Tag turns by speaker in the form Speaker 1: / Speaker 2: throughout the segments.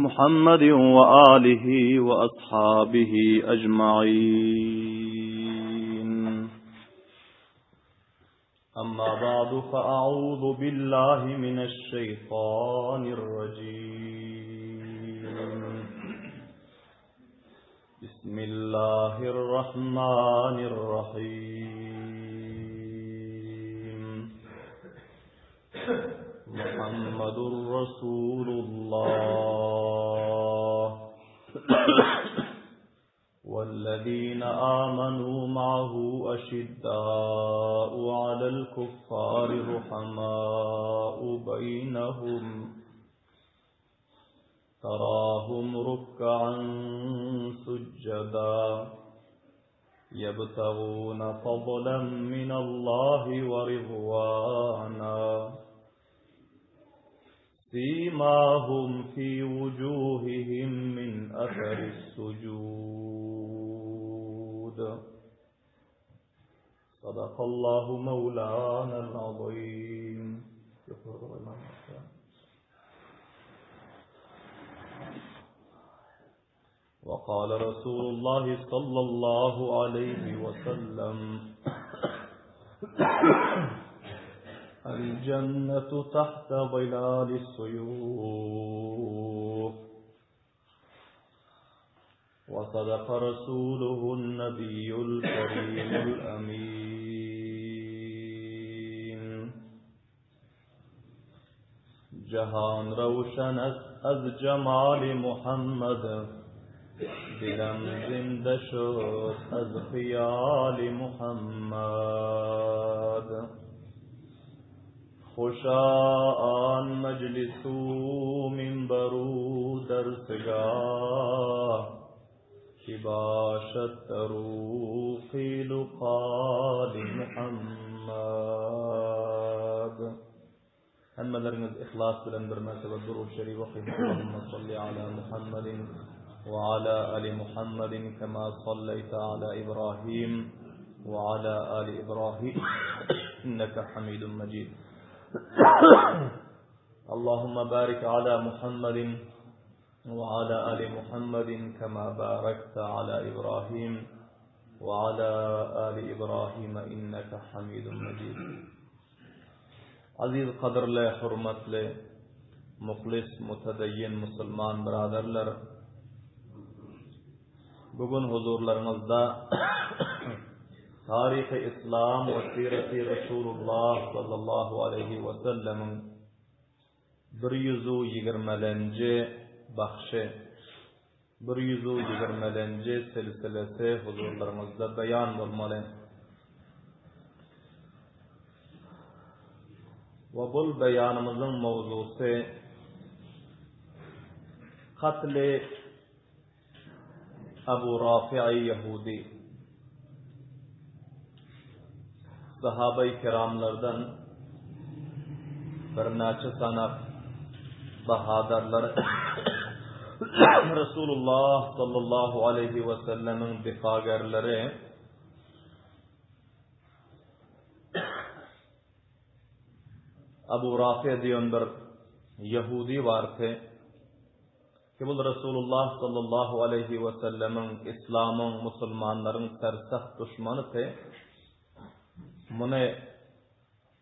Speaker 1: محمد وآله وأصحابه أجمعين. أما بعد فأعوذ بالله من الشيطان الرجيم. بسم الله الرحمن الرحيم. محمد رسول الله والذين آمنوا معه أشداء على الكفار رحماء بينهم تراهم ركعا سجدا يبتغون فضلا من الله ورضوانا سيماهم في وجوههم من أثر السجود. صدق الله مولانا العظيم. وقال رسول الله صلى الله عليه وسلم: الجنة تحت ظلال السيوف. وصدق رسوله النبي الكريم الأمين. جهان روشن از جمال محمد دلم زنده شد از خیال محمد. خوشا آن مجلسو منبرو درسگاه کی باشد درو قیل و قال محمد. همدرنز إخلاص bilen bir mertebe durur şerif okuyun. Allahümme salli ala Muhammedin ve ala ali Muhammedin kema salleyte ala İbrahim ve ala ali İbrahim inneke hamidun mecid. اللهم بارك على محمد وعلى آل محمد كما باركت على إبراهيم وعلى آل إبراهيم إنك حميد مجيد. Aziz kadirli, hürmetli, muhlis, mutedeyyin Müslüman biraderler, bugün huzurlarınızda Tarih-i İslam ve Siret-i Resulullah sallallahu aleyhi ve sellem'in 120. bahşi, 120. silsilesi huzurlarımızda beyan olmalı. Ve bu beyanımızın mevzusu katli Ebu Rafi'i Yahudi. Sahabe-i kiramlardan bir neçe sanat bahadarlar Resulullah sallallahu aleyhi ve sellemin difagerleri Ebu Rafi diyen bir Yahudi vardı ki bu Resulullah sallallahu aleyhi ve sellemin İslam'ın, Müslümanların tersah düşmanıdı. Bunu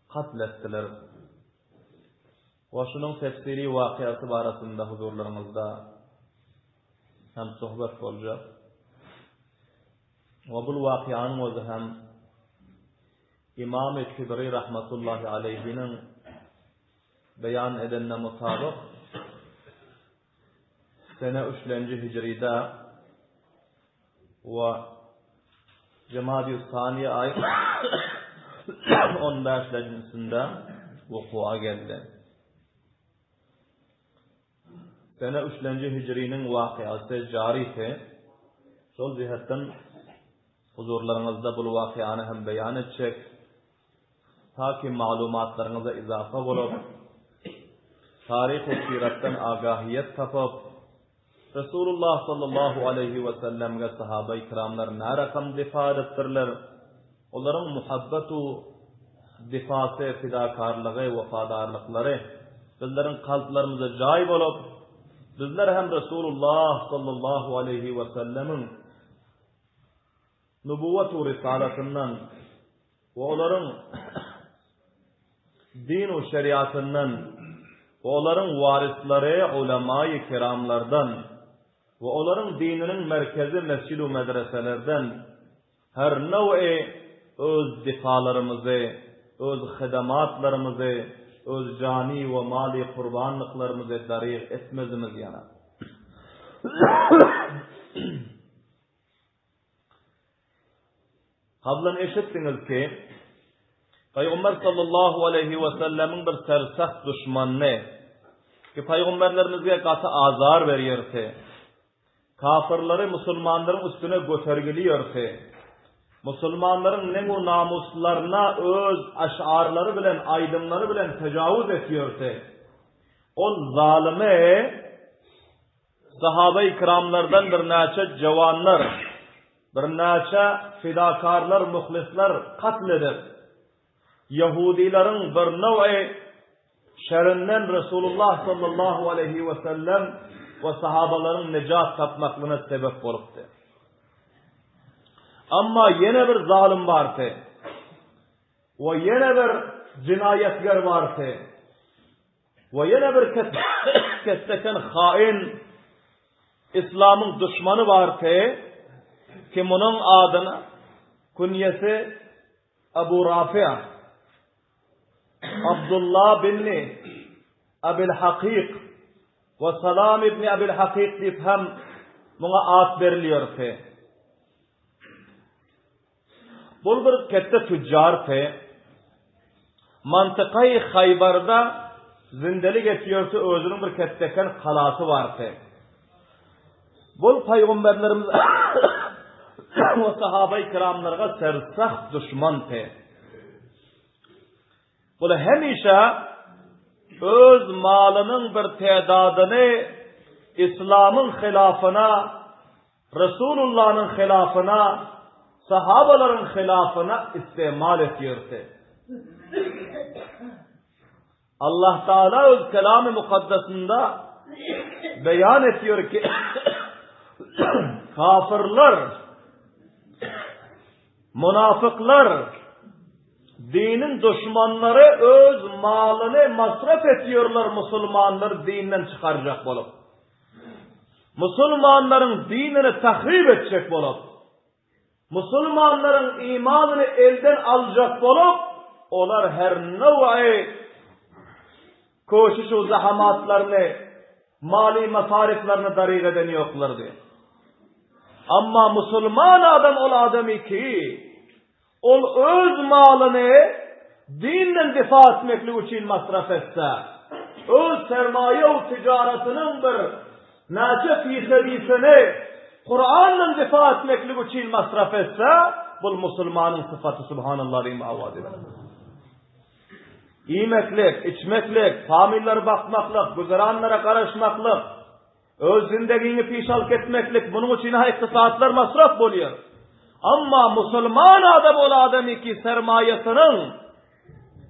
Speaker 1: katlettiler. Ve şunun tefsiri vakıası barasında huzurlarımızda hem sohbet olacak. Ve bu vakıanın özü hem İmam-ı Kibri rahmetullahi aleyhinin beyan edenine mutabık sene 3. Hicri'de ve Cemadi-i Saniye ay 15'inde vuku'a geldi. Sene 3. Hicri'nin vakıası cariydi. Sol cihetten huzurlarınızda bu vakıanı hem beyan edecek. Ta ki malumatlarınıza izafe olup, tarih-i siretten agahiyet tapıp, Resulullah sallallahu aleyhi ve sellem'e sahabe-i kiramlar ne rakam difa ettirler, onların muhabbetu difası, fidakarlığı, vefadarlıkları bizlerin kalplarımıza cayb olup, bizler hem Resulullah sallallahu aleyhi ve sellemin nübüvvet-u risaletinden ve onların din-u şeriatından ve onların varisleri ulema-i kiramlardan ve onların dininin merkezi mescid-u medreselerden her nev'i öz difalarımızı, öz hidamatlarımızı, öz cani ve mali kurbanlıklarımızı darir etmezimiz yana. Kablan eşittiniz ki Peygamber sallallahu aleyhi ve sellemin bir sersakt düşmanı ki peygamberlerimizge katı azar veriyorsa, kafirleri Müslümanların üstüne götergiliyorsa, Müslümanların nemu namuslarına öz aşarları bilen, aydınları bilen tecavüz ediyorsa, o zalime sahabe-i kiramlardan bir neçe cevanlar, bir neçe fidakarlar, muhlisler katledip, Yahudilerin bir nev'i şerrinden Resulullah sallallahu aleyhi ve sellem ve sahabaların necat tapmaklığına sebep oluptu. Amma yine bir zalim vardı. Ve yine bir cinayetgar vardı. Ve yine bir kestekten hain İslam'ın düşmanı vardı ki bunun adına künyesi Ebu Rafi'a Abdullah bin Abil Hakik ve Salam ibn Abil Hakik deyip hem buna ad veriliyordu. Bu bir kette tüccardı. Mantıkayı Haybar'da zindelik etiyorsa özünün bir ketteken halası vardı. Bu peygamberlerimiz ve sahabe-i kiramlarga sersakt düşmandı. Bu hemişe öz malının bir tedadını İslam'ın hilafına, Resulullah'ın hilafına, sahabaların hilafına istimal ediyordu. Allah Teala öz kelam-ı mukaddesinde beyan ediyor ki kafirler, münafıklar, dinin düşmanları öz malını masraf ediyorlar Müslümanları dinden çıkaracak olup. Müslümanların dinini tahrip edecek olup. Müslümanların imanını elden alacak olup. Onlar her nev'i koşuşu zahamatlarını, mali masariflerini darik edeniyorlar diye. Ama Müslüman adam ol adamı ki ol öz malını dinden difa etmekle için masraf etse, öz sermaye ve ticaretinin bir neçe fisedisini Kur'an'la difa etmekle için masraf etse, bu Müslümanın sıfatı subhanallah diyeyim avaz eder. Yemeklik, içmeklik, familleri bakmaklık, güzeranlara karışmaklık, öz zindegini pişalk etmeklik, bunun için iktisaatlar masraf oluyor. Ama Müslüman adam ol adamı ki sermayesinin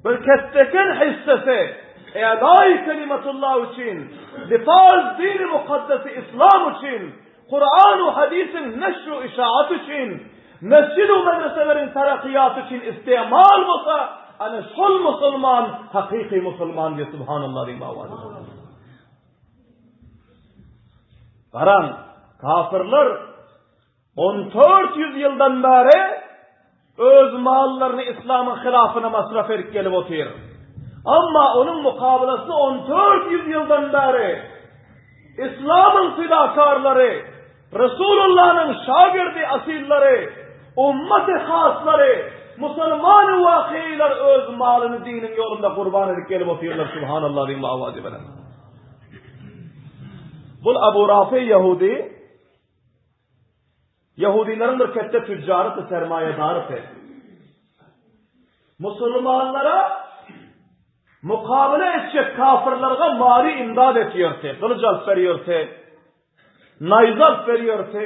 Speaker 1: bir kesteken hissesi e'dâ-i kelimetullah için, difaz dini mukaddesi İslam için, Kur'an ve hadisin neşru işaat için, mescid ve medreselerin terakkiyatı için istimal olsa, hani sol Müslüman, hakiki Müslüman diye subhanallah diyeyim avaz. Karan, kafirler 1400 yıldan beri öz mallarını İslam'ın hilafına masraf edip gelip oturuyor. Ama onun mukabilesi 1400 yıldan beri İslam'ın fidakarları, Resulullah'ın şagirdi asilleri, ümmet-i hasları, Müslüman-ı vakiiler öz malını dinin yolunda kurban edip gelip oturuyorlar. Subhanallah diyeyim avazı bana. Bu Ebu Rafi Yahudi, Yahudilerin bir kette tüccarı sermayedarı. Müslümanlara mukabele edecek kafirlerine mali imdad ediyordu. Kılıç alıp veriyordu. Nayz alıp veriyordu.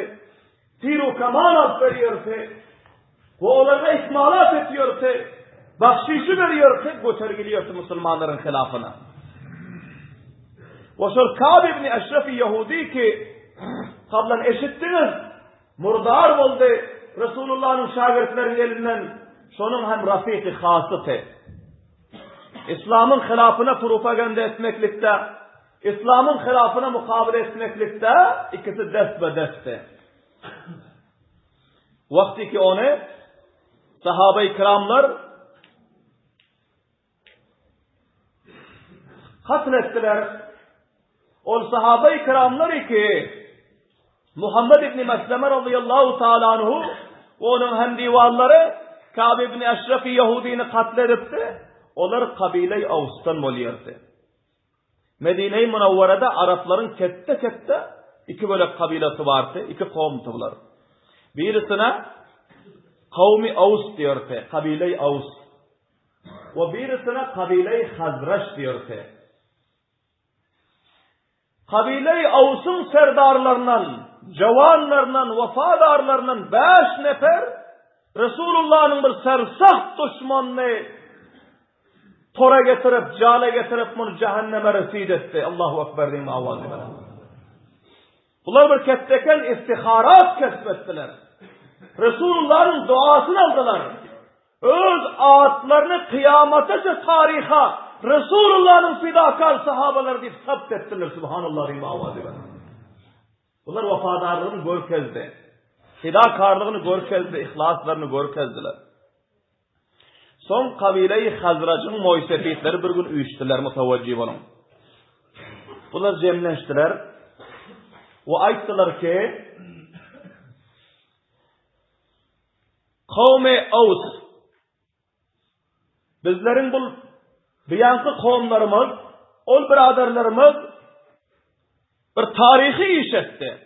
Speaker 1: Tiru kaman alıp veriyordu. Ve onlara ikmalat ediyordu. Bahşişi veriyordu. Götürgiliyordu Müslümanların hilafına. O şol Ka'b ibn Eşref Yahudi ki kablan eşittiniz. Murdar oldu Resulullah'ın şagirdlerinin elinden. Şonun hem rafiki hasıtı. İslam'ın hilafına propaganda etmeklikte, İslam'ın hilafına mukabele etmeklikte ikisi dest be deste. Vakti ki onu sahabe-i kiramlar katlettiler. O sahabe-i kiramlar ki Muhammed ibn Mesleme radıyallahu ta'ala anhu onun hem divanları Ka'b ibn Eşref Yahudi'ni katledipti. Onlar kabile-i Avs'tan bolýardy. Medine-i Munawwarada Arapların kette iki böyle kabilesi vardı, iki kavmtılar. Birisine kavmi Avs diyordu, kabile-i Avs. Ve birisine kabile-i Hazraç diyordu. Kabile-i Avs'un serdarlarından, cavanlarından, vafadarlarından 5 nefer Resulullah'ın bir sersah düşmanını tora getirip, cale getirip bunu cehenneme resid etti. Allahu Ekber diyeyim avazı böyle. Bunlar bir ketteken istiharat kesbettiler. Resulullah'ın duasını aldılar. Öz ağıtlarını kıyamete tariha Resulullah'ın fidakar sahabeleri deyip sabt ettiler. Subhanallah diyeyim avazı böyle. Bunlar vafadarlığını görkezdi. Fidakarlığını görkezdi, ihlaslarını görkezdiler. Son kabile-i Hazrac'ın moysefiyetleri bir gün uyuştular mutavacci olun. Bunlar cemleştiler. Ve ayttılar ki kavmi Avs bizlerin bu biyankı kavimlerimiz ol biraderlerimiz bir tarihi iş etti.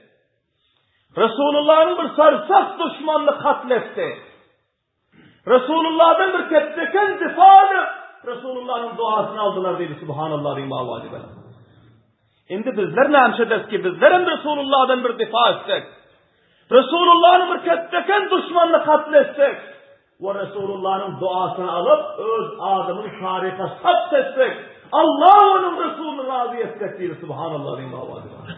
Speaker 1: Resulullah'ın bir sarsaq düşmanını katletti. Resulullah'dan bir ketteken difaını Resulullah'ın duasını aldılar dedi. Subhanallah diyeyim avacı böyle. Şimdi bizler ne hemşederiz ki bizlerin Resulullah'dan bir difa etsek. Resulullah'ın bir ketteken düşmanını katletsek. Ve Resulullah'ın duasını alıp öz adamın tarika sapt etsek. Allah onun Resulü'nü razı etsek dedi. Subhanallah diyeyim avacı böyle.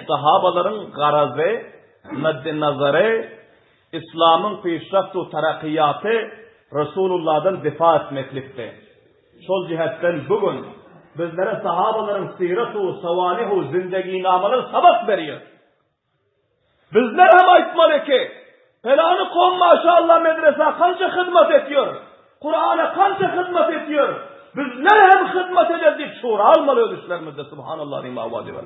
Speaker 1: Sahabaların garazı, meddi nazarı, İslam'ın pişraftu terakkiyatı Resulullah'dan difa etmeklikte. Şol cihetten bugün bizlere sahabaların siratu, savanihu, zindagi-namaları sabak veriyor. Bizler hem aytmalı ki felanı kavm maşallah medrese kança hizmet ediyor. Kur'an'a kança hizmet ediyor. Bizler hem hizmet edildik şuura almalı ölüşlerimizde. Subhanallah diyeyim avacı ver.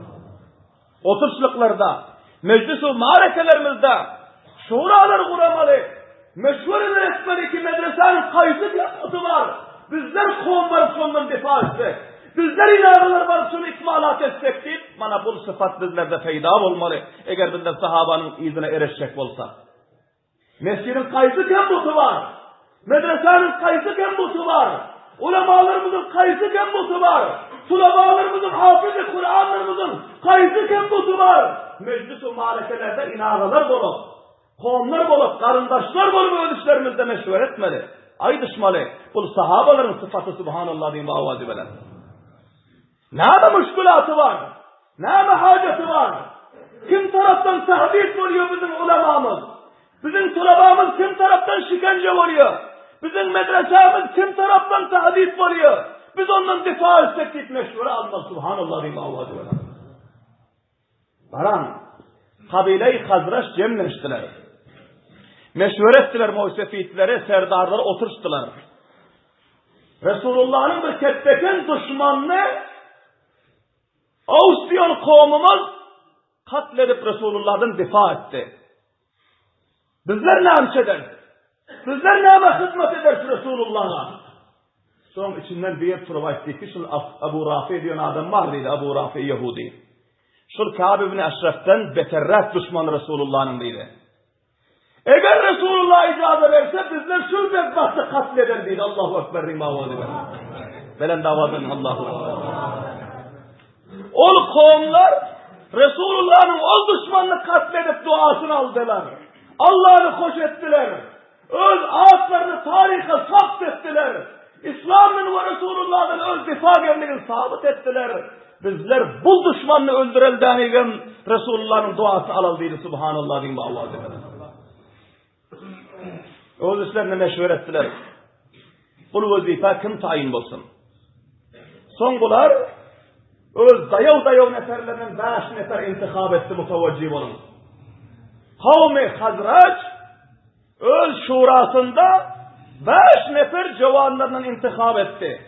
Speaker 1: Oturuşluklarda, meclis-u marekelerimizde şuralar kuramalı, meşvur etmeli ki medresenin kayıtlı bir yapısı var. Bizler kavimler sonundan difa etsek, bizler inaneler var şunu ikmalat etsek deyip, bana bu sıfat bizlerde feyda olmalı. Eğer bizler sahabanın izine erişecek olsa. Mescidin kayıtlı tembusu var, medresenin kayıtlı tembusu var, ulemalarımızın kayıtlı tembusu var, tulabalarımızın, hafız-ı Kur'anlarımızın kayıtlı tembusu var. Meclis-u marekelerde inaneler bulup, kavimler bulup, karındaşlar bulup ölüşlerimizde meşvur etmeli. Ay düşmalı. Bu sahabaların sıfatı subhanallah diyeyim avazı böyle. Ne müşkülatı var? Ne haceti var? Kim taraftan tahdit oluyor bizim ulemamız? Bizim tulabamız kim taraftan şikence oluyor? Bizim medresemiz kim taraftan tahdit oluyor? Biz ondan difa etsek git meşvura alma subhanallah diyeyim avazı böyle. Baran, kabile-i Hazraç cemleştiler. Meşvur ettiler muhsefiyetleri, serdarları oturttular. Resulullah'ın bir ketteken düşmanını Avsiyon kavmimiz katledip Resulullah'dan difa etti. Bizler ne hemşeder? Bizler ne hizmet ederiz Resulullah'a? Son içinden bir turba ettik ki şu Abu Rafi diyen adam var dedi, Abu Rafi Yahudi. Şu Ka'b ibn Eşref'ten beterrak düşman Resulullah'ın dedi. Eğer Resulullah icazı verse bizler şu bedbahtı katleder dedi. Allahu Ekber rimavalı ver. Belen davadın Allahu Ekber. Ol kavimler Resulullah'ın ol düşmanını katledip duasını aldılar. Allah'ını hoş ettiler. Öz ağıtlarını tarihe sapt ettiler. İslam'ın ve Resulullah'ın öz difa geldiğini sabit ettiler. Bizler bu düşmanını öldürelden igen Resulullah'ın duası alaldıydı. Subhanallah diyeyim Allah'a demedim. Öz işlerine meşvur ettiler. Bu vazife kim tayin olsun? Son bular öz dayav neferlerinin 5 nefer intikab etti mutavacih olun. Kavmi Hazraç öz şurasında 5 nefer cevanlarından intikab etti.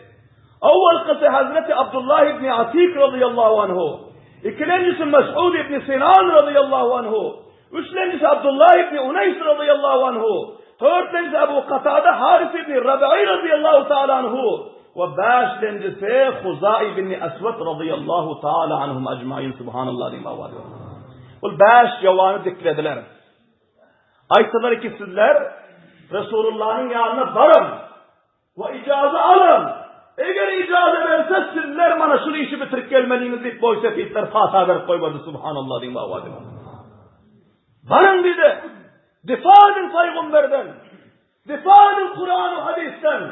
Speaker 1: Avval kısı Hazreti Abdullah İbni Atik radıyallahu anhu. İkincisi Mes'ud İbni Sinan radıyallahu anhu. Üçüncüsü Abdullah İbni Uneys radıyallahu anhu. Dördüncüsü Ebu Katade Haris İbni Rabi'i radıyallahu ta'ala anhu. Ve beşincisi Huzai İbni Esvet radıyallahu ta'ala anhum ecmaîn. Subhanallah diyeyim avvali. Bu 5 cevanı diklediler. Aytılar ki sizler Resulullah'ın yanına varın ve icazı alın. Eğer icazı verse sizler bana şunu işi bitirip gelmeliğiniz deyip boy sefitler fata verip koymadı. Subhanallah diyeyim avvali. Varın dedi. Difa edin Peygamberden. Difa edin Kur'an-ı hadisten.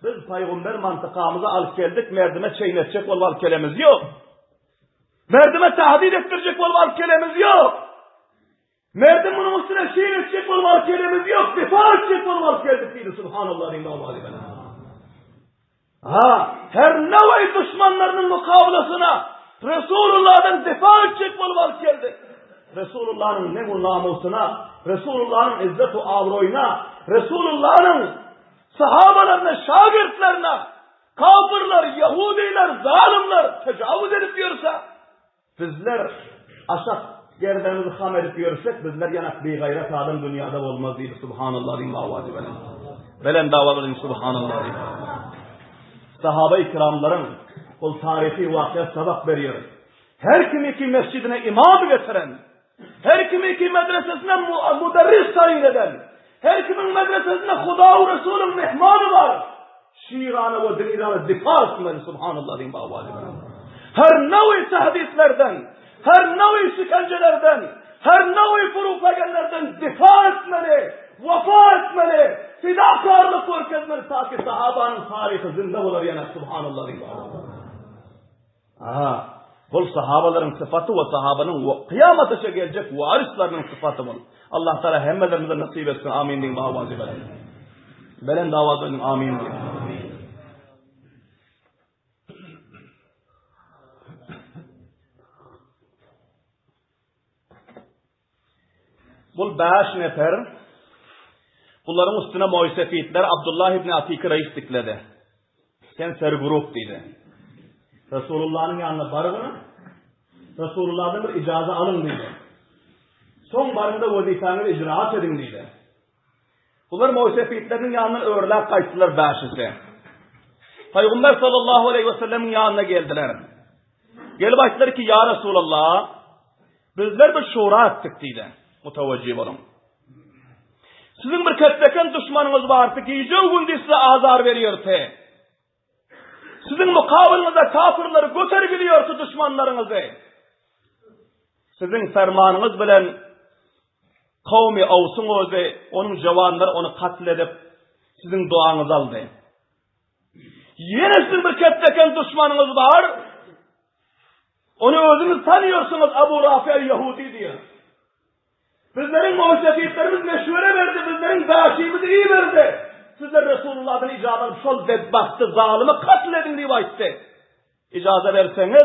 Speaker 1: Biz Peygamber mantıkamıza alıp geldik. Merdime çeynetecek ol kelemiz yok. Merdime tahdid ettirecek ol kelemiz yok. Merdim bunun üstüne çeynetecek ol kelemiz yok. Difa edecek ol geldik dedi. Subhanallah diyeyim avvali. Her nevi düşmanlarının mukavlasına Resulullah'dan difa edecek ol geldik. Resulullah'ın ne namusuna, Resulullah'ın izzet-u avroyuna, Resulullah'ın sahabalarına, şagirdlerine, kafirler, Yahudiler, zalimler tecavüz edip diyorsa, bizler aşağı yerlerimizi ham edip diyorsak, bizler yanak bir gayret adam dünyada olmaz değil. Subhanallah diyeyim avvadi benim. Belen davalarım subhanallah diyeyim. Sahabe-i kiramların o tarihi vakıya sabak veriyor. Her kimi ki mescidine imam getiren, her kimi ki medresesine müderris tayin eden, her kimin medresesine Huda-u Resul'ün mehmanı var. Şiranı ve diniranı difa etmeli. Subhanallah diyeyim avvali. Her nevi tehditlerden, her nevi şikencelerden, her nevi propagandalardan difa etmeli, vefa etmeli, fidakarlık kork etmeli ta ki sahabanın tarihi zinde olur yana. Subhanallah diyeyim avvali. Bu sahabaların sıfatı ve sahabanın kıyametçe gelecek varislerinin sıfatı bu. Allah Teala hemmelerimize nasip etsin. Amin diyeyim davazı belen. Belen davazı edin. Amin diyeyim. Bu 5 nefer bunların üstüne muaysefiyetler Abdullah İbni Atik'i reis dikledi. Sen sergrup dedi. Resulullah'ın yanına varın, Resulullah'dan bir icazı alın dedi. Son barında vazifeni icraat edin dedi. Bunlar muaysefiyetlerinin yanından öğrelap kayıttılar 5'isi. Peygamber sallallahu aleyhi ve sellem'in yanına geldiler. Gelip açtılar ki ya Resulallah bizler bir şura ettik dedi. Mutavacih olun. Sizin bir ketteken düşmanınız vardı ki iyice o gün size azar veriyordu. Sizin mukabilinize kafirleri götürebiliyordu düşmanlarınızı. Sizin fermanınız bilen kavmi Avs'un özü, onun cevanları onu katledip sizin duanızı aldı. Yine sizin bir ketteken düşmanınız var. Onu özünüz tanıyorsunuz Ebu Rafi el-Yahudi diye. Bizlerin muhaşefiyetlerimiz meşhure verdi, bizlerin daşimizi iyi verdi. Sizler Resulullah'ın icazını şol bedbahtı, zalimi katledin diye vaytti. İcazı verseniz,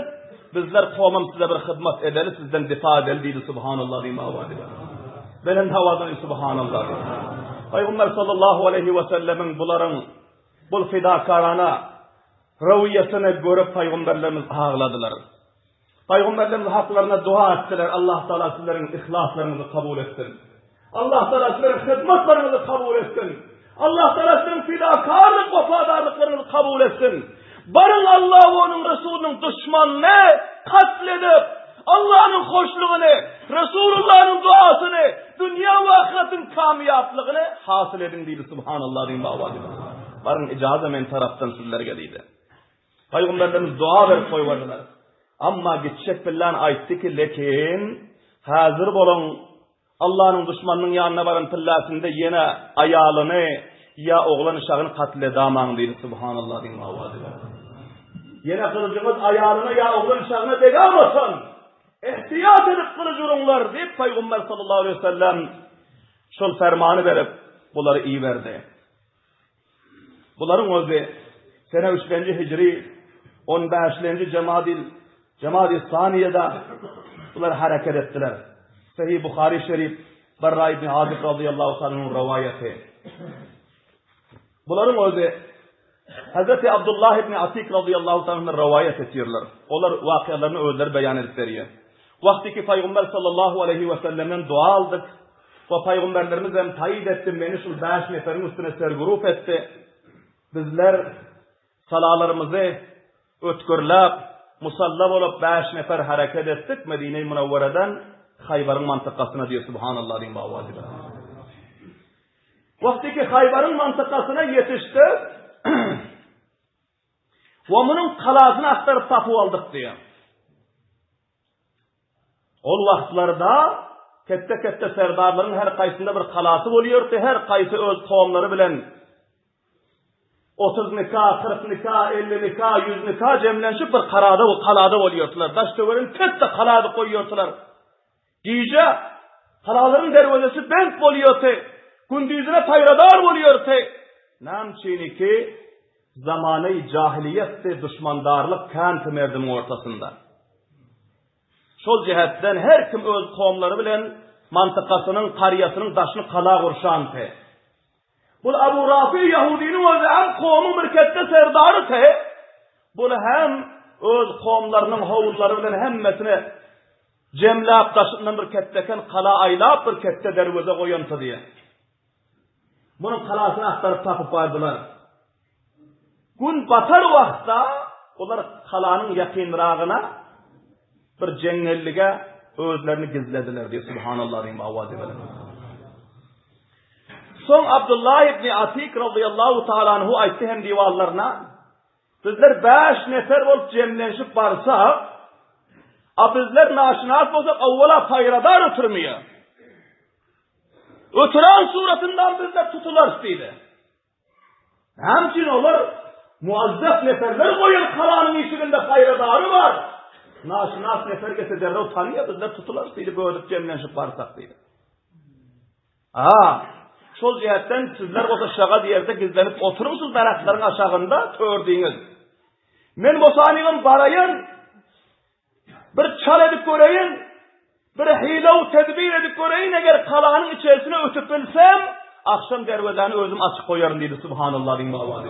Speaker 1: bizler kavmim size bir hizmet edeli, sizden difa edeli deydi. Subhanallah diyeyim avvadi. Benim havadan subhanallah diyeyim. Peygamber sallallahu aleyhi ve sellemin bunların bu fidakarana raviyesine görüp Peygamberlerimiz ağladılar. Peygamberlerimiz haklarına dua ettiler. Allah Teala sizlerin ihlaslarınızı kabul etsin. Allah Teala sizlerin hizmetlerinizi kabul etsin. Allah Teala sizlerin fidakarlık, vefadarlıklarınızı kabul etsin. Barın Allah ve onun Resulünün düşmanını katledip Allah'ın hoşluğunu, Resulullah'ın duasını, dünya ve ahiretin kamiyatlığını hasıl edin deydi. Subhanallah diyeyim avvadi. Barın icazı men taraftan sizlere geliydi. Peygamberlerimiz dua verip koyvardılar. Amma gidecek bilen aytti ki lekin hazır bolun Allah'ın düşmanının yanına varın pillasında yine ayalını, ya oğlan uşağını katledamağın deydi. Subhanallah din mavadi. Yine kılıcımız ayağına ya oğlan uşağına degamasın. İhtiyat edip kılıcırınlar deyip Peygamber sallallahu aleyhi ve sellem şol fermanı verip bunları iyi verdi. Bunların özü sene 3. Hicri 15. Cemadi Saniye'de bunlar hareket ettiler. Sahih Bukhari Şerif Barra İbni Azib radıyallahu anh'ın rivayeti. Bunların özü Hazreti Abdullah İbni Atik radıyallahu anh'ın rivayet ediyorlar. Onlar vakıalarını özleri beyan ettiler. Vaktiki Peygamber sallallahu aleyhi ve sellem'den dua aldık. Ve Peygamberlerimiz hem tayid etti. Beni şu 5 neferin üstüne sergurup etti. Bizler salalarımızı ötkürlep, musallab olup 5 nefer hareket ettik. Medine-i Münevvere'den Haybar'ın mantıkasına diyor. Subhanallah din bağvazı. Vaktiki Haybar'ın mantıkasına yetişti. Ve bunun kalasını aktarıp tapu aldık diyor. O vaxtlarda kette serdarların her kaysında bir kalası oluyordu. Her kaysı öz tohumları bilen 30 nikah, 40 nikah, 50 nikah, 100 nikah cemlenşip bir kalada oluyordular. Daştöverin kette kalada koyuyordular. Giyce kalaların dervazesi bent oluyordu. Gündüzüne tayradar oluyordu. Namçini ki zamanı cahiliyette düşmandarlık kent merdimin ortasında. Şol cihetten her kim öz kavimleri bilen mantıkasının, kariyasının daşını kala kurşantı. Bu Abu Rafi Yahudinin özü hem kavmin bir kette serdarı te, bu hem öz kavimlerinin havulları bilen hemmesini cemlap daşından bir ketteken kala aylap bir kette derveze koyantı diye. Bunun kalasını aktarıp tapıp vardılar. Gün batar vaxta onlar kalanın yakınrağına bir cengellige özlerini gizlediler diye. Subhanallah diyeyim avazi verin. Son Abdullah İbni Atik radıyallahu ta'ala anhu aytti hem divallarına bizler 5 nefer olup cemlenşip varsa bizler naşinat olsak avvala fayradar oturmuyor. Oturan suratından bizler tutular isteydi. Hemçin olur muazzaf neferler koyun kalanın işiginde fayradarı var. Naşinat nefer gelse derrev tanıyor bizler tutular isteydi böyle cemlenşip varsak deydi. Şol cihetten sizler o aşağı bir yerde gizlenip oturursunuz darakların aşağında tördüğünüz. Men bu saniyem barayın, bir çal edip göreyin, bir hile tedbir edip göreyin, eğer kalanın içerisine ötüp bilsem, akşam dervelerini özüm açık koyarım dedi. Subhanallah din bağvadi.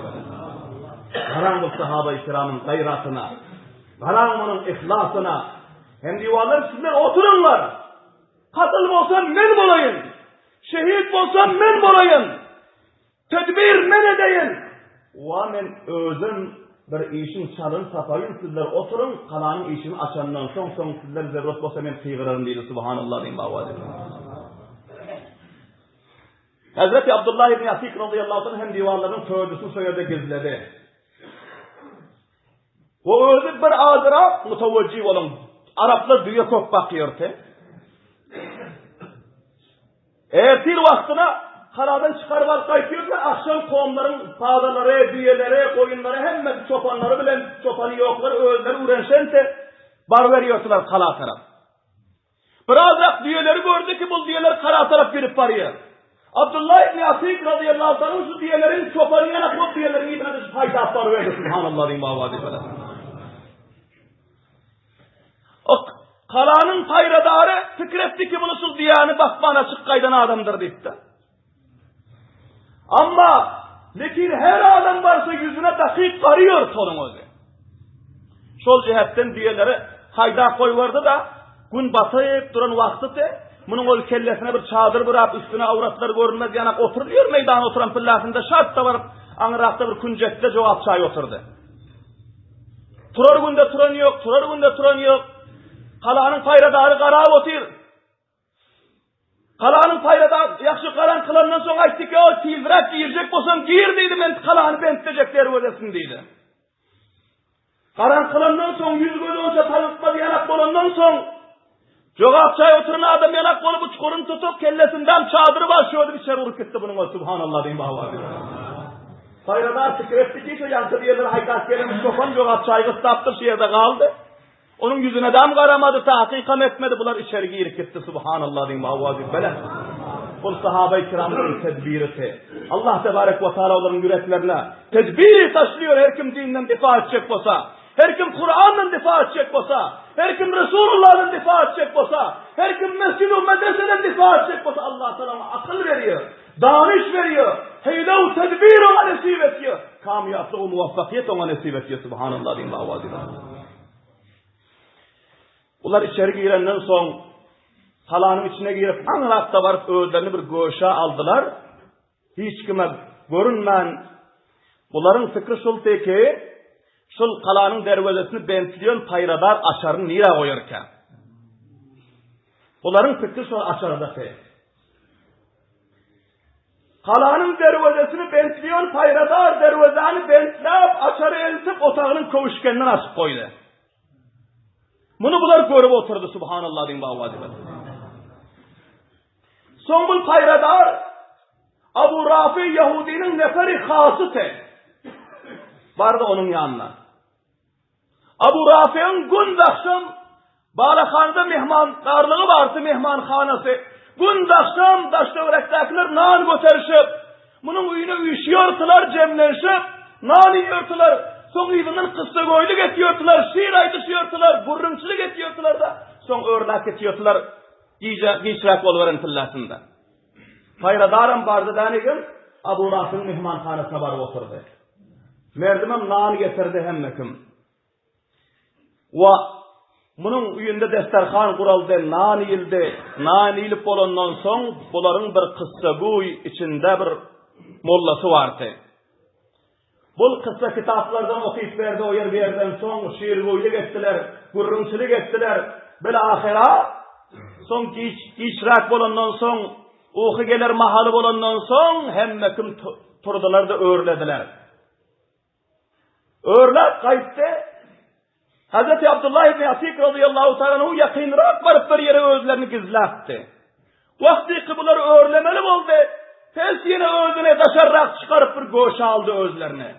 Speaker 1: Karan bu sahabe-i kiramın gayratına, karan bunun ihlasına, hem diyorlar sizler oturunlar, katıl olsam men bulayın. Şehit olsam men bulayın. Tedbir men edeyin. Ve men özüm bir işin çalın sapayın. Sizler oturun. Kalanın işini açandan son sizler zerret olsa men kıygırarım deydi. Subhanallah diyeyim bağvadi. Hazreti Abdullah İbni Atik radıyallahu anh hem divarların kördüsünü soyadı gizledi. O özü bir azıra mutavvecih olun. Araplar dünya çok bakıyordu. Ertir vaktına karadan çıkarıp kayıtıyorsa akşam kovumların pazarları, düyeleri, koyunları hem çopanları bilen çopanı yoklar, özleri uğraşense bar veriyorlar kala taraf. Birazcık düyeleri gördü ki bu düyeler kara taraf girip varıyor. Abdullah İbni Atik radıyallahu anh şu düyelerin çopanı yanak yok düyelerin ibnede fayda apar verdi. Subhanallah diyeyim bağvadi falan. Kalanın payradarı fikretti ki bunu sul diyanı bakmana açık kaydan adamdır deyip de. Ama lekin her adam varsa yüzüne dakik varıyor sonun özü. Şol cihetten diyeleri hayda koy vardı da gün batayıp duran vakti bunun ol kellesine bir çadır bırak üstüne avratlar görünmez yanak oturuyor meydana oturan pillasında şart da varıp anırakta bir küncette cevap çay oturdu. Turar günde turan yok, turar günde turan yok. Kalanın payradarı qarab otur. Kalanın payradarı yaxşı qalan kılandan soň aytdy ki, o tezrak giyirecek bolsam giyir deydi, men kalanı bentlejek derwedesin deydi. Qaran kılandan soň yüz göz onça tanıtmaz yanak bolandan soň jogap çay oturan adam yanak bolup uçkurun tutup kellesinden çadırı başlıyordu bir şer urup gitti bunun. Subhanallah deyin bahava. Hayradar fikretti ki şu yankı diyeler haykat gelin mikrofon yok çaygı taptır şehirde kaldı. Onun yüzüne dam karamadı, tahkikam etmedi. Bunlar içeri girip gitti. Subhanallah diyeyim. Avvazı bele. Bu sahabe-i kiramın tedbirisi. Allah tebarek ve teala onların yüreklerine tedbiri taşlıyor. Her kim dininden difa edecek olsa, her kim Kur'an'dan difa edecek olsa, her kim Resulullah'dan difa edecek olsa, her kim mescid-i medreseden difa edecek olsa Allah Teala akıl veriyor, danış veriyor, heylev tedbir ona nasip ediyor. Kamiyatlı o muvaffakiyet ona nasip ediyor. Subhanallah diyeyim. Avvazı bele. Bunlar içeri girenden son halanın içine girip anlakta varıp öğüdlerini bir göğüşe aldılar. Hiç kime görünmen. Bunların fikri şultu ki şul kalanın dervezesini bentliyon payradar açarını nira koyarken. Bunların fikri şul açardaki. Kalanın dervezesini bentliyon payradar dervezeni bentleyip açarı eltip otağının kovuşkenini açıp koydu. Bunu bunlar görüp oturdu. Subhanallah diyeyim. Son payradar Abu Rafi Yahudinin neferi hasıtı vardı onun yanına. Abu Rafi'nin gün akşam Balakhan'da mehmandarlığı vardı, mehmanhanası. Gün akşam Daşdöbrek'tekiler nan göterişip bunun uyuna üşüyordular, cemlenişip nan yiyordular. Son evinden kıssa koyluk etiyordular, şiir aytışıyordular, gurrunçuluk etiyordular da son örlak etiyordular, giyşirak oluverin tıllasında. Hayradarım vardı denigim, Abu Rafi'nin mehmanhanasına varıp oturdu. Merdimem nan getirdi hemmekim. Ve bunun uyunda destarhan kuraldı, nan yildi, nan yilip olandan son, bunların bir kıssa guy içinde bir mollası vardı. Bu kıssa kitaplardan okuyup verdi o yer bir yerden son şiir goyluk ettiler, gurrunçuluk ettiler. Böyle ahira son işrak bolandan son oku gelir mahalı bolandan son hemmekim turdular da öğürlediler. Öğürler kayıttı. Hazreti Abdullah ibn Atik radıyallahu ta'ala yakınrak varıp bir yere özlerini gizletti. Vakti ki bunlar öğürlemeli oldu. Tez yine özüne taşarrak çıkarıp bir göğüşe aldı özlerini.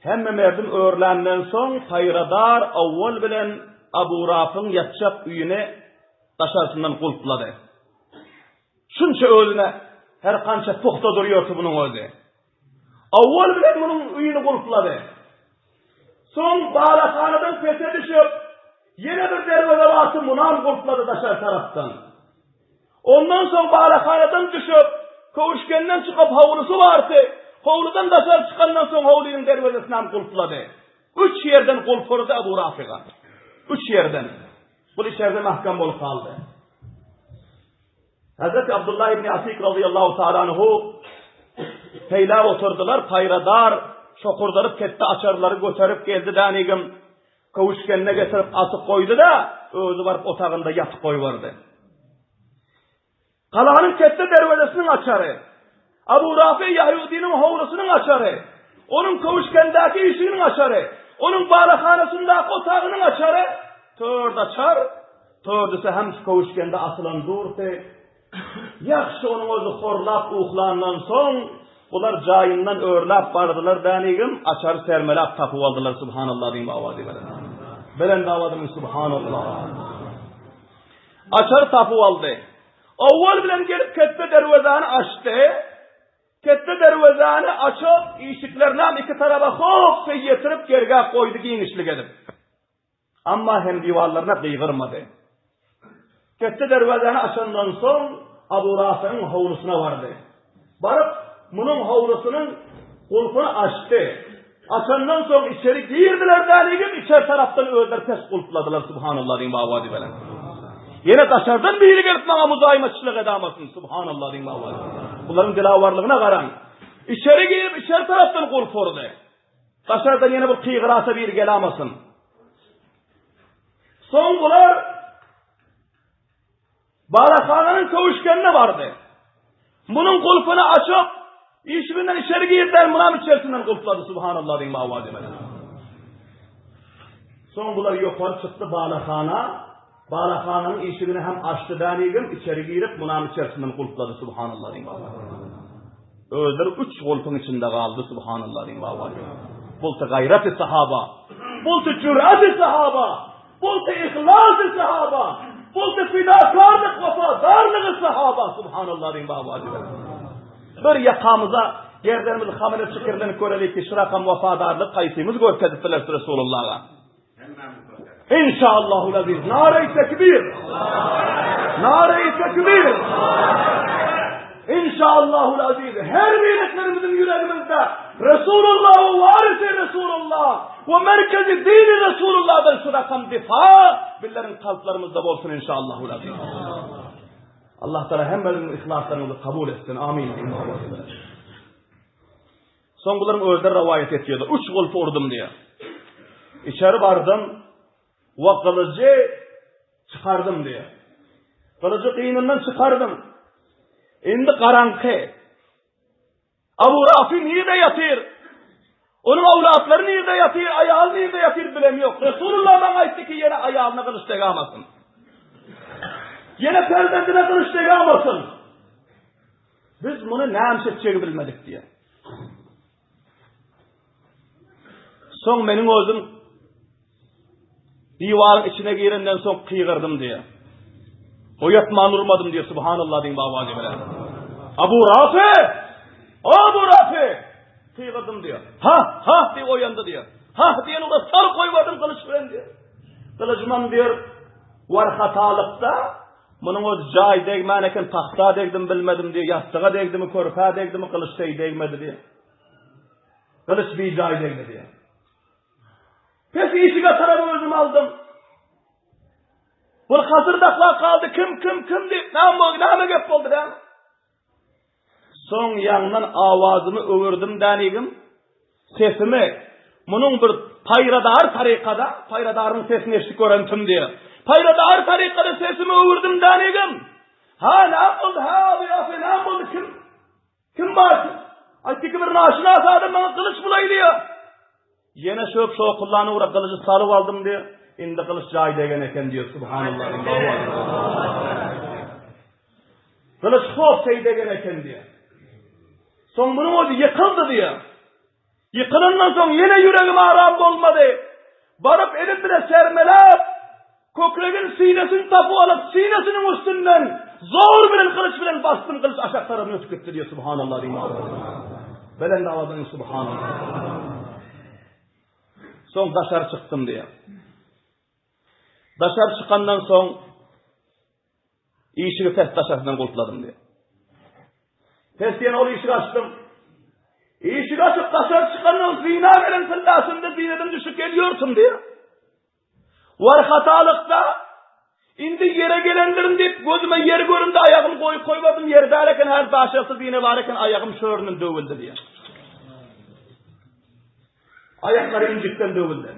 Speaker 1: Hemme merdim öğürlenden son hayradar avval bilen Abu Rafi'nin yatacak üyüne taşarsından kulpladı. Şunca özüne her kança puhta duruyordu bunun özü. Avval bilen bunun üyünü kulpladı. Son Balakhana'dan fethe düşüp yine bir derveze batı munan kulpladı taşar taraftan. Ondan sonra Balakhana'dan düşüp kovuşkenden çıkıp havlusu vardı. Havludan dışarı çıkandan sonra havlunun dervezesinden kulpladı. 3 yerden kulpurdu Abu Rafi'ga. 3 yerden. Bu içeride mahkam olup kaldı. Hazreti Abdullah ibn Atik radıyallahu ta'ala anhu peyla oturdular, payradar şokurdarıp ketti açarları götürüp geldi danigim. Kavuşkenine getirip atıp koydu da özü varıp otağında yatıp koyvardı. Kalanın ketti dervezesinin açarı. Abu Rafi Yahudi'nin havlusunun açarı. Onun kavuşkendeki işinin açarı. Onun balakhanasındaki otağının açarı. Tört açar. Törtüse hem kavuşkende asılan durdu. Yakşı onun özü horlap uğlandan son bunlar cayından örlap vardılar denigim. Açar sermelap tapı aldılar. Subhanallah diyeyim avazı verin. Belen davadım subhanallah. Açar tapı aldı. Avval bilen gelip kette dervezanı açtı. Kette dervezanı açıp işiklerinden iki tarafa hop getirip gergah koydu giyinişlik edip. Ama hem divarlarına kıygırmadı. Kette dervezanı açandan son Abu Rafi'nin havlusuna vardı. Barıp bunun havlusunun kulpunu açtı. Açandan sonra içeri girdiler deneyip içeri taraftan öldür ters kulpladılar. Subhanallah diyeyim avadi velen. Yine taşardan biri gelip bana muzaymetçilik edamasın. Subhanallah diyeyim avadi. Bunların dilavarlığına karan. İçeri girip içeri taraftan kulpurdu. Taşardan yine bu kıygırasa bir gelamasın. Son bunlar Balakhana'nın kavuşkenine vardı. Bunun kulpunu açıp işinden içeri girdiler, mınam içerisinden kulpladı. Subhanallah diyeyim avadi velen. Son bunlar yukarı çıktı Balakhana. Balakhana'nın işini hem açtı deneyim, içeri girip mınam içerisinden kulpladı. Subhanallah diyeyim avadi. Özleri 3 golpun içinde kaldı subhanallah diyeyim baba. Bulta gayret-i sahaba, bulta cüret-i sahaba, bulta ihlas-ı sahaba, bulta fidakarlık, vafadarlık-ı sahaba subhanallah diyeyim baba. Bir yakamıza yerlerimizi hamile çıkırlarını görelik ki şırakam vafadarlık kaysımız görkezittiler Resulullah'a. İnşallahul aziz. Nare-i tekbir. Nare-i tekbir. İnşallahul aziz. Her birliklerimizin yüreğimizde Resulullah'ı varisi Resulullah ve merkezi dini Resulullah'dan şırakam difa billerin kalplerimizde olsun inşallahul aziz. Allah Teala hemimizin ihlaslarımızı kabul etsin. Amin. Son bunların özleri rivayet ediyordu. 3 golf vurdum diye. İçeri vardım ve kılıcı çıkardım diye. Kılıcı kıyınından çıkardım. Şimdi karanlık. Abu Rafi nerede yatır? Onun avlatları nerede yatır? Ayağı nerede yatır bilemiyor. Resulullah'dan ayıttı ki yine ayağına kılıç tegamasın. Yine perdesine kılıç tegamasın. Biz bunu ne emsetçeği bilmedik diye. Son benim özüm divarın içine girenden son kıygırdım diye. O yatmağını urmadım diye subhanallah diyeyim babacığım. Abu Rafi! Abu Rafi! Kıygırdım diyor. Ha diye uyandı diyor. Ha diyen orada sar koymadım kılıç falan diyor. Kılıcımam diyor var hatalıkta bunun o cay değmeyken tahta değdim bilmedim diyor. Yastığa değdi mi korka değdi mi kılıç değmedi diyor. Kılıç bir cay değdi diyor. Peki işi tarafı özüm aldım. Bu hazırdaklar kaldı kim deyip ne gep oldu da. Son yanından avazımı övürdüm deneyim. Sesimi bunun bir payradar tarikada, payradarın sesini eşlik öğrentim diye. Payradar tarikada sesimi övürdüm deneyim. Ne oldu abi ne oldu kim var? Aytik bir naşına asadım bana kılıç bulaydı ya. Yine şöp kullanı uğra kılıcı sarıp aldım diyor. İndi kılıç cahil degen eken diyor. Subhanallah. Kılıç şöp degen eken diyor. Son bunun oldu yıkıldı diyor. Yıkılından sonra yine yüreğime aram olmadı. Varıp elimle sermelep kökregin sinesini tapu alıp sinesinin üstünden zor bilen kılıç bilen bastım kılıç aşağı tarafını ötüktü diyor. Subhanallah. Belen davadan subhanallah. Son dışarı çıktım diye. Dışarı çıkandan son işini test dışarıdan kurtuladım diye. Test diyen ol işini açtım. İşini açıp dışarı çıkandan zina veren fıllasında zineden düşüp geliyorsun diye. Var hatalıkta indi yere gelenlerin deyip gözüme yer göründü ayağımı koymadım yerde ararken her başarısı zine vararken ayağım şöğrünün dövüldü diye. Ayakları incikten dövüldü.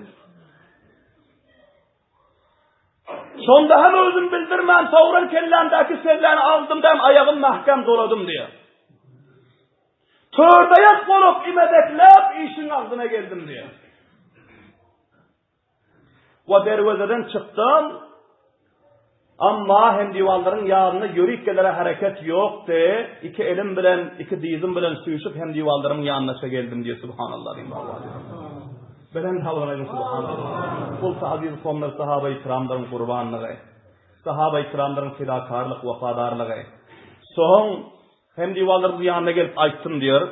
Speaker 1: Sonda hem özüm bildirmem savran kellemdeki sözlerini aldım dem ayağım mahkem doladım diye. Tördayak olup imedeklep işin ağzına geldim diye. O dervezeden çıktım. Ama hem divanların yanına yörükkelere hareket yok de iki elim bilen, iki dizim bilen suyuşup hem divanların yanına geldim diye subhanallah diyeyim. Belen havanayım subhanallah. Kul aziz sonlar sahabe-i kiramların kurbanlığı. Sahabe-i kiramların fidakarlık, vafadarlığı. Son hem divanların yanına gelip açtım diyor.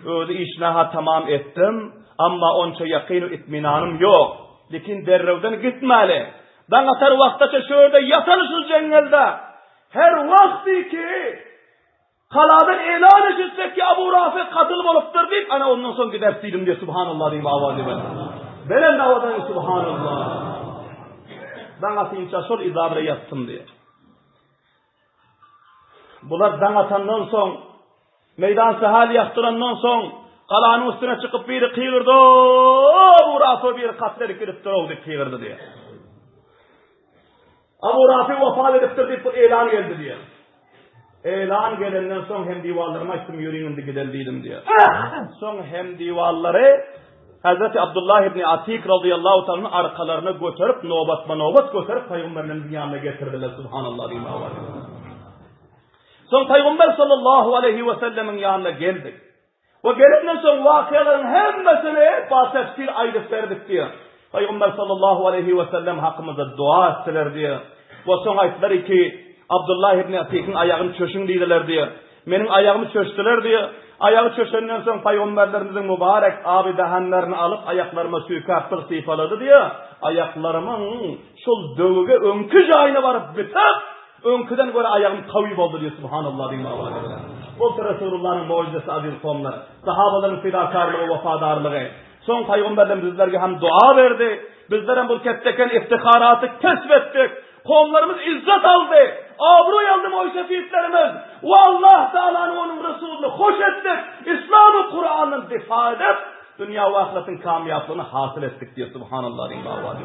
Speaker 1: Özü işnaha tamam ettim. Ama onca yakinu itminanım yok. Lekin derrevden gitmeli. Ben atar vaktaça şöyle yatanışız cengelde. Her vakti ki kaladan elan edilsek ki Abu Rafi katıl oluptur deyip ana ondan sonra gidersiydim diye subhanallah diyeyim avazı ben. Belen davadan subhanallah. Ben atınca sol izabre yattım diye. Bunlar dan atandan son meydan sahali yaktırandan son kalanın üstüne çıkıp biri kıyırdı. Abu Rafi bir katleri kirip duruldu kıyırdı diye. Abu Rafi vefat ediptir deyip elan geldi diye. Elan gelenden son hem divarlarıma açtım yüreğimde gideldiydim diye. Son hem divarları Hazreti Abdullah ibn Atik radıyallahu ta'nın arkalarına götürüp nobat götürüp Peygamberlerin yanına getirdiler subhanallah diyeyim. Son Peygamber sallallahu aleyhi ve sellemin yanına geldik. Ve gelenden sonra vakıaların hemmesini tefsir aydıp verdik diyor. Peygamber sallallahu aleyhi ve sellem hakkımıza dua ettiler diyor. Ve son ayetler ki Abdullah ibn Atik'in ayağını çöşün dediler diyor. Benim ayağımı çöştüler diyor. Ayağı çöşenden sonra Peygamberlerimizin mübarek abi dahanlarını alıp ayaklarıma suikastır sifaladı diyor. Ayaklarımın şol dövüge önkü jayına varıp bitip önküden göre ayağım kavib oldu diyor. Subhanallah diyeyim Allah'a. Bu Resulullah'ın mucizesi aziz kavimler. Sahabaların fidakarlığı, vefadarlığı. Son Peygamberlerimiz bizlerge hem dua verdi. Bizler hem bu ketteken iftiharatı kesbettik. Kavimlerimiz izzet aldı. Abruy aldı mucizefiyetlerimiz. Ve Allah Teala'nın onun Resulü'nü hoş ettik. İslam'ı Kur'an'ın difa edip dünya ve ahiretin kamiyablığını hasıl ettik diyor. Subhanallah diyeyim Allah'a.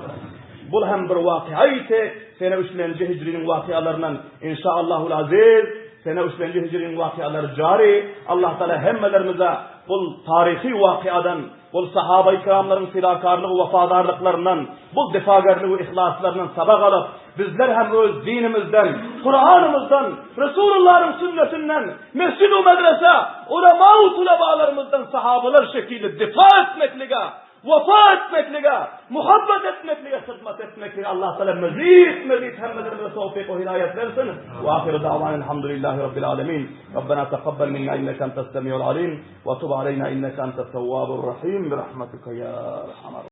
Speaker 1: Bu hem bir vakıaydı. Sene 3. Hicri'nin vakıalarından inşallahul aziz. Sene 3. Hicri'nin vakıaları cari. Allah Teala hemmelerimize bu tarihi vakıadan, bu sahabe-i kiramların fidakarlığı, vefadarlıklarından, bu difagarlığı ve ihlaslarından sabak alıp, bizler hem öz dinimizden, Kur'an'ımızdan, Resulullah'ın sünnetinden, mescid-i medrese, ulema-u tulebalarımızdan sahabeler şekilde difa etmekliğe, vefa etmekliğe, muhabbet etmekliğe, hizmet etmekliğe Allah Teala mezid hemmelerimize tevfik ve hidayet versin. Ve ahiru da'van elhamdülillahi rabbil alemin. Rabbena teqabbel minna inneke entes semiul alim ve tub aleyna inneke entes tevvabur rahim. Bi rahmetike ya erhamer